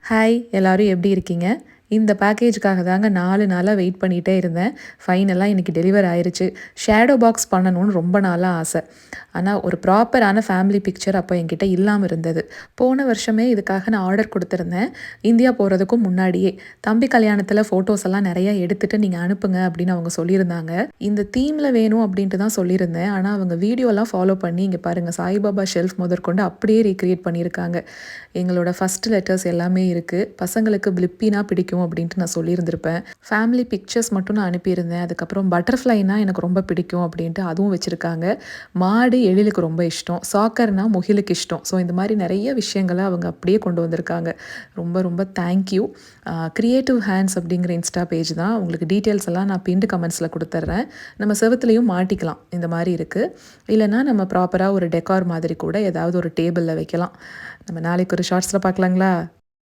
Hi எல்லாரும் எப்படி இருக்கீங்க? இந்த பேக்கேஜுக்காக தாங்க 4 நாளா வெயிட் பண்ணிட்டே இருந்தேன். ஃபைனலா இன்னைக்கு டெலிவர் ஆயிருச்சு. ஷேடோ பாக்ஸ் பண்ணணும்னு ரொம்ப நாளா ஆசை. ஆனா ஒரு ப்ராப்பரான ஃபேமிலி பிக்சர் அப்போ என்கிட்ட இல்லாம இருந்தது. போன வருஷமே இதுக்காக நான் ஆர்டர் குடுத்துருந்தேன். இந்தியா போறதுக்கும் முன்னாடியே. தம்பி கல்யாணத்துல ஃபோட்டோஸ் எல்லாம் நெறைய எடுத்துட்டு நீங்க அனுப்புங்க அப்படின்னு அவங்க சொல்லியிருந்தாங்க. இந்த தீம்ல வேணும் அப்படின்ட்டு தான் சொல்லியிருந்தேன். ஆனா அவங்க வீடியோலாம் ஃபாலோ பண்ணி இங்க பாருங்க சாய்பாபா ஷெல்ஃப் முதற்கொண்டு அப்படியே ரீக்ரியேட் பண்ணியிருக்காங்க. எங்களோட ஃபர்ஸ்ட் லெட்டர்ஸ் எல்லாமே இருக்கு. பசங்களுக்கு பிளிப்பினா பிடிக்கும் அப்படின்ட்டு நான் சொல்லியிருந்திருப்பேன். ஃபேமிலி பிக்சர்ஸ் மட்டும் நான் அனுப்பியிருந்தேன். அதுக்கப்புறம் பட்டர்ஃப்ளைனா எனக்கு ரொம்ப பிடிக்கும் அப்படின்ட்டு அதுவும் வச்சுருக்காங்க. மாடு எழிலுக்கு ரொம்ப இஷ்டம். சாக்கர்னா முகிலுக்கு இஷ்டம். ஸோ இந்த மாதிரி நிறைய விஷயங்கள அவங்க அப்படியே கொண்டு வந்திருக்காங்க. ரொம்ப ரொம்ப தேங்க்யூ. கிரியேட்டிவ் ஹேண்ட்ஸ் அப்படிங்கிற இன்ஸ்டா பேஜ் தான். உங்களுக்கு டீட்டெயில்ஸ் எல்லாம் நான் பின்டு கமெண்ட்ஸில் கொடுத்துட்றேன். நம்ம செவுத்துலேயும் மாட்டிக்கலாம். இந்த மாதிரி இருக்குது. இல்லைனா நம்ம ப்ராப்பராக ஒரு டெக்கார் மாதிரி கூட ஏதாவது ஒரு டேபிளில் வைக்கலாம். நம்ம நாளைக்கு ஒரு ஷார்ட்ஸில் பார்க்கலாங்களா?